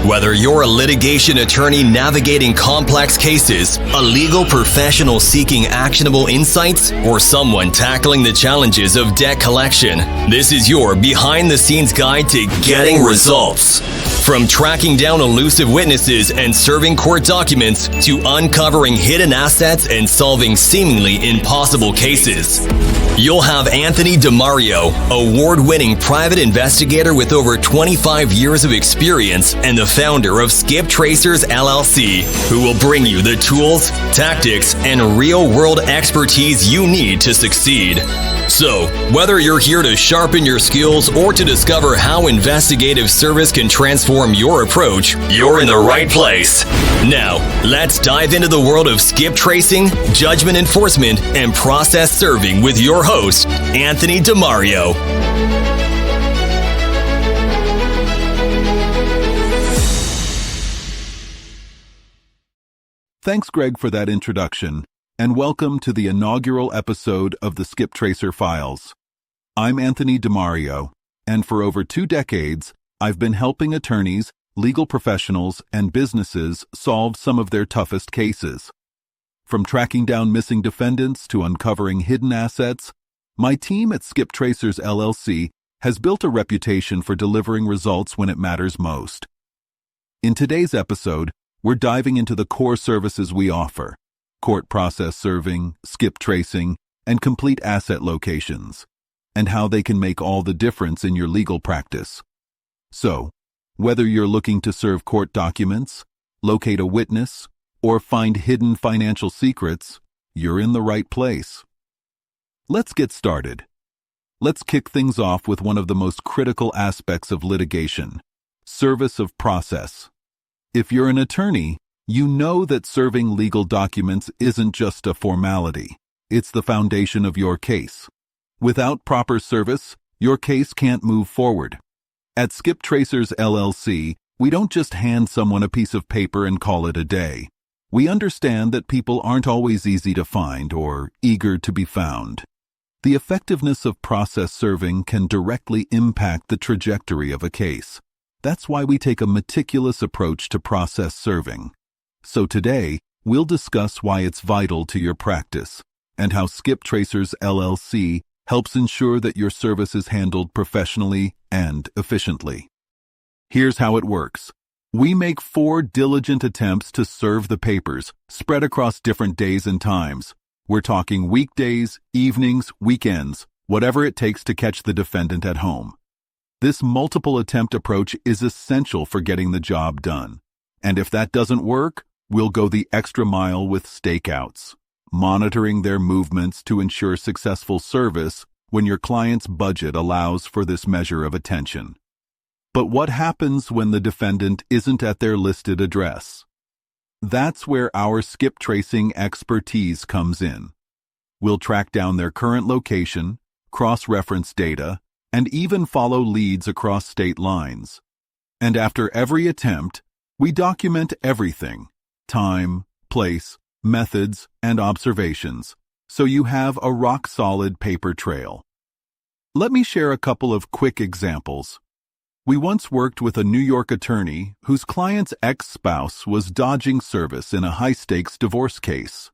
Whether you're a litigation attorney navigating complex cases, a legal professional seeking actionable insights, or someone tackling the challenges of debt collection, this is your behind-the-scenes guide to getting results. From tracking down elusive witnesses and serving court documents to uncovering hidden assets and solving seemingly impossible cases, you'll have Anthony Demario, award-winning private investigator with over 25 years of experience and the founder of Skip Tracers LLC, who will bring you the tools, tactics, and real-world expertise you need to succeed. So, whether you're here to sharpen your skills or to discover how investigative service can transform your approach, you're in the right place. Now, let's dive into the world of skip tracing, judgment enforcement, and process serving with your host, Anthony Demario. Thanks, Greg, for that introduction, and welcome to the inaugural episode of the Skip Tracer Files. I'm Anthony Demario, and for over 2 decades, I've been helping attorneys, legal professionals, and businesses solve some of their toughest cases. From tracking down missing defendants to uncovering hidden assets, my team at Skip Tracers LLC has built a reputation for delivering results when it matters most. In today's episode, we're diving into the core services we offer: court process serving, skip tracing, and complete asset locations, and how they can make all the difference in your legal practice. So, whether you're looking to serve court documents, locate a witness, or find hidden financial secrets, you're in the right place. Let's get started. Let's kick things off with one of the most critical aspects of litigation: service of process. If you're an attorney, you know that serving legal documents isn't just a formality. It's the foundation of your case. Without proper service, your case can't move forward. At Skip Tracers LLC, we don't just hand someone a piece of paper and call it a day. We understand that people aren't always easy to find or eager to be found. The effectiveness of process serving can directly impact the trajectory of a case. That's why we take a meticulous approach to process serving. So today, we'll discuss why it's vital to your practice and how Skip Tracers LLC helps ensure that your service is handled professionally and efficiently. Here's how it works. We make 4 diligent attempts to serve the papers, spread across different days and times. We're talking weekdays, evenings, weekends, whatever it takes to catch the defendant at home. This multiple attempt approach is essential for getting the job done. And if that doesn't work, we'll go the extra mile with stakeouts, monitoring their movements to ensure successful service when your client's budget allows for this measure of attention. But what happens when the defendant isn't at their listed address? That's where our skip tracing expertise comes in. We'll track down their current location, cross-reference data, and even follow leads across state lines. And after every attempt, we document everything: time, place, methods, and observations, so you have a rock-solid paper trail. Let me share a couple of quick examples. We once worked with a New York attorney whose client's ex-spouse was dodging service in a high-stakes divorce case.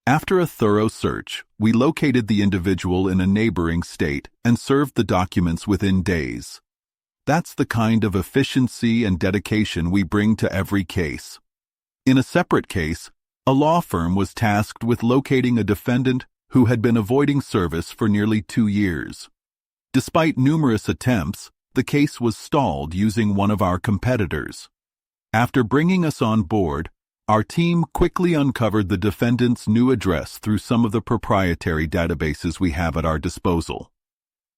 After a thorough search, we located the individual in a neighboring state and served the documents within days. That's the kind of efficiency and dedication we bring to every case. In a separate case, a law firm was tasked with locating a defendant who had been avoiding service for nearly 2 years. Despite numerous attempts, the case was stalled using one of our competitors. After bringing us on board, our team quickly uncovered the defendant's new address through some of the proprietary databases we have at our disposal.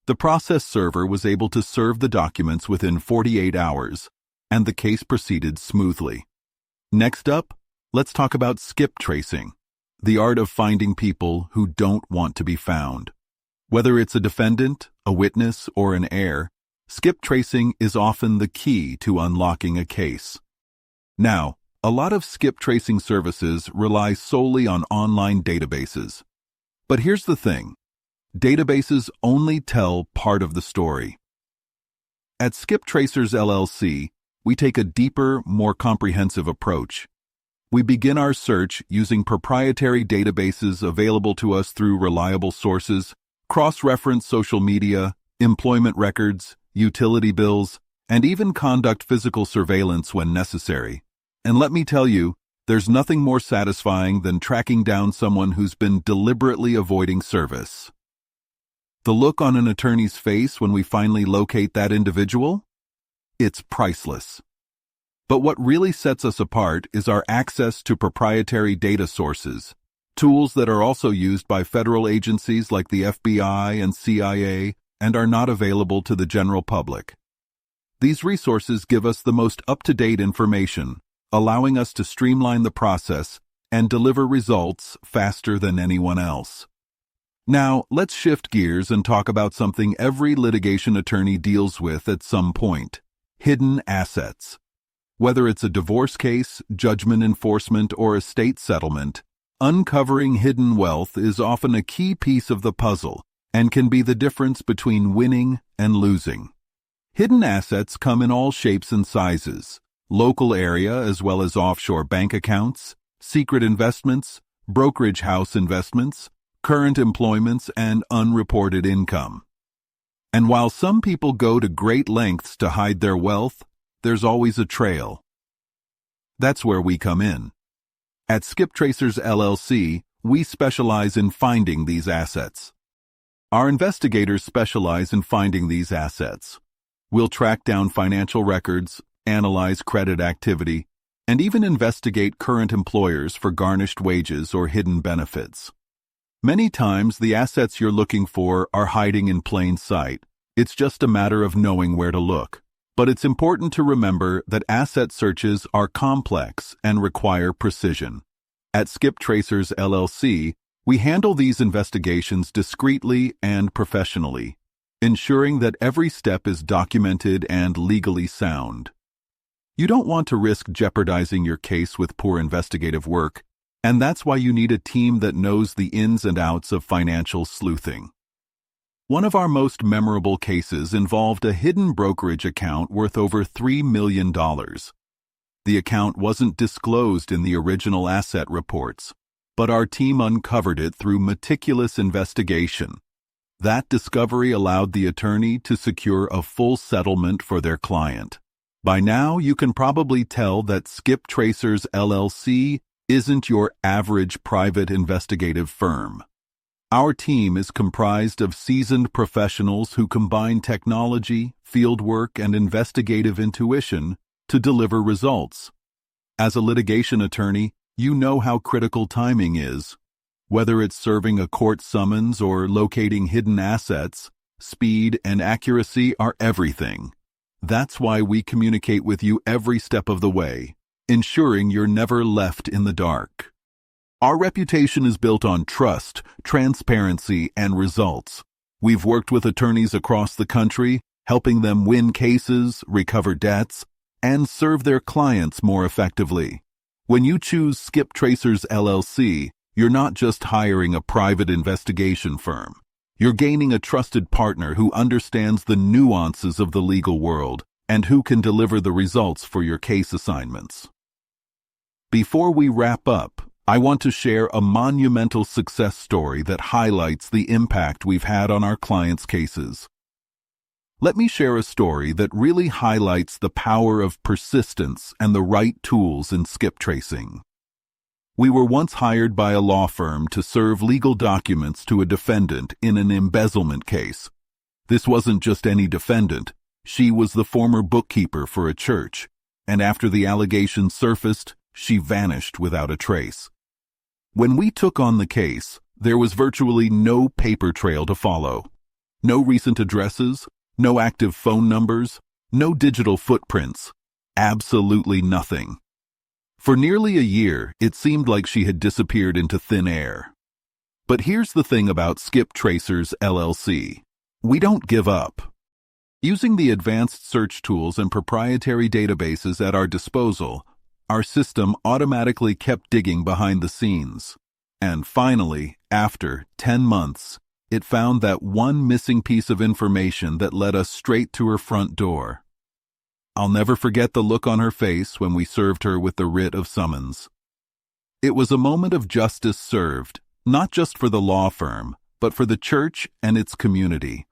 The process server was able to serve the documents within 48 hours, and the case proceeded smoothly. Next up, let's talk about skip tracing, the art of finding people who don't want to be found. Whether it's a defendant, a witness, or an heir, skip tracing is often the key to unlocking a case. Now, a lot of skip tracing services rely solely on online databases. But here's the thing: databases only tell part of the story. At Skip Tracers LLC, we take a deeper, more comprehensive approach. We begin our search using proprietary databases available to us through reliable sources, cross-reference social media, employment records, utility bills, and even conduct physical surveillance when necessary. And let me tell you, there's nothing more satisfying than tracking down someone who's been deliberately avoiding service. The look on an attorney's face when we finally locate that individual? It's priceless. But what really sets us apart is our access to proprietary data sources, tools that are also used by federal agencies like the FBI and CIA and are not available to the general public. These resources give us the most up-to-date information, allowing us to streamline the process and deliver results faster than anyone else. Now, let's shift gears and talk about something every litigation attorney deals with at some point: hidden assets. Whether it's a divorce case, judgment enforcement, or estate settlement, uncovering hidden wealth is often a key piece of the puzzle and can be the difference between winning and losing. Hidden assets come in all shapes and sizes: local area as well as offshore bank accounts, secret investments, brokerage house investments, current employments, and unreported income. And while some people go to great lengths to hide their wealth, there's always a trail. That's where we come in. At Skip Tracers LLC, we specialize in finding these assets. Our investigators specialize in finding these assets. We'll track down financial records, analyze credit activity, and even investigate current employers for garnished wages or hidden benefits. Many times, the assets you're looking for are hiding in plain sight. It's just a matter of knowing where to look. But it's important to remember that asset searches are complex and require precision. At Skip Tracers LLC, we handle these investigations discreetly and professionally, ensuring that every step is documented and legally sound. You don't want to risk jeopardizing your case with poor investigative work, and that's why you need a team that knows the ins and outs of financial sleuthing. One of our most memorable cases involved a hidden brokerage account worth over $3 million. The account wasn't disclosed in the original asset reports, but our team uncovered it through meticulous investigation. That discovery allowed the attorney to secure a full settlement for their client. By now, you can probably tell that Skip Tracers LLC isn't your average private investigative firm. Our team is comprised of seasoned professionals who combine technology, fieldwork, and investigative intuition to deliver results. As a litigation attorney, you know how critical timing is. Whether it's serving a court summons or locating hidden assets, speed and accuracy are everything. That's why we communicate with you every step of the way, ensuring you're never left in the dark. Our reputation is built on trust, transparency, and results. We've worked with attorneys across the country, helping them win cases, recover debts, and serve their clients more effectively. When you choose Skip Tracers LLC, you're not just hiring a private investigation firm. You're gaining a trusted partner who understands the nuances of the legal world and who can deliver the results for your case assignments. Before we wrap up, I want to share a monumental success story that highlights the impact we've had on our clients' cases. Let me share a story that really highlights the power of persistence and the right tools in skip tracing. We were once hired by a law firm to serve legal documents to a defendant in an embezzlement case. This wasn't just any defendant. She was the former bookkeeper for a church, and after the allegations surfaced, she vanished without a trace. When we took on the case, there was virtually no paper trail to follow. No recent addresses, no active phone numbers, no digital footprints. Absolutely nothing. For nearly a year, it seemed like she had disappeared into thin air. But here's the thing about Skip Tracers LLC. We don't give up. Using the advanced search tools and proprietary databases at our disposal, our system automatically kept digging behind the scenes. And finally, after 10 months, it found that one missing piece of information that led us straight to her front door. I'll never forget the look on her face when we served her with the writ of summons. It was a moment of justice served, not just for the law firm, but for the church and its community.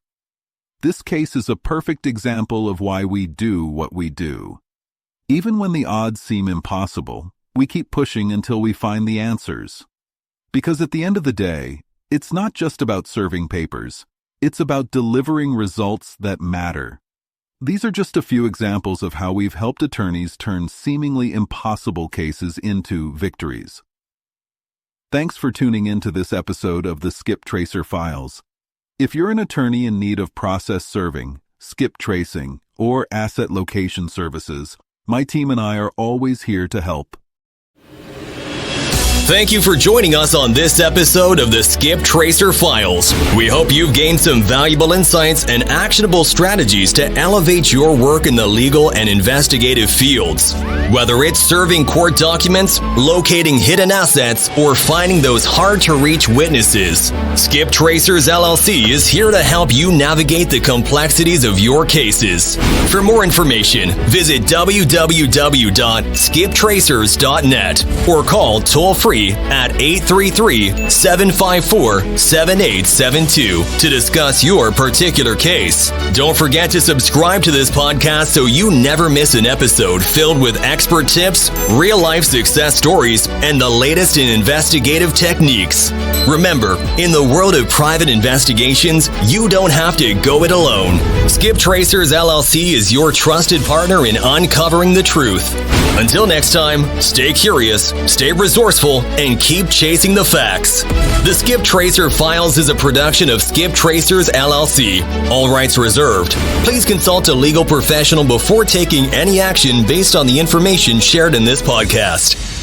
This case is a perfect example of why we do what we do. Even when the odds seem impossible, we keep pushing until we find the answers. Because at the end of the day, it's not just about serving papers. It's about delivering results that matter. These are just a few examples of how we've helped attorneys turn seemingly impossible cases into victories. Thanks for tuning in to this episode of the Skip Tracer Files. If you're an attorney in need of process serving, skip tracing, or asset location services, my team and I are always here to help. Thank you for joining us on this episode of the Skip Tracer Files. We hope you've gained some valuable insights and actionable strategies to elevate your work in the legal and investigative fields. Whether it's serving court documents, locating hidden assets, or finding those hard-to-reach witnesses, Skip Tracers LLC is here to help you navigate the complexities of your cases. For more information, visit www.skiptracers.net or call toll-free at 833-754-7872 to discuss your particular case. Don't forget to subscribe to this podcast so you never miss an episode filled with expert tips, real-life success stories, and the latest in investigative techniques. Remember, in the world of private investigations, you don't have to go it alone. Skip Tracers LLC is your trusted partner in uncovering the truth. Until next time, stay curious, stay resourceful, and keep chasing the facts. The Skip Tracer Files is a production of Skip Tracers LLC. All rights reserved. Please consult a legal professional before taking any action based on the information shared in this podcast.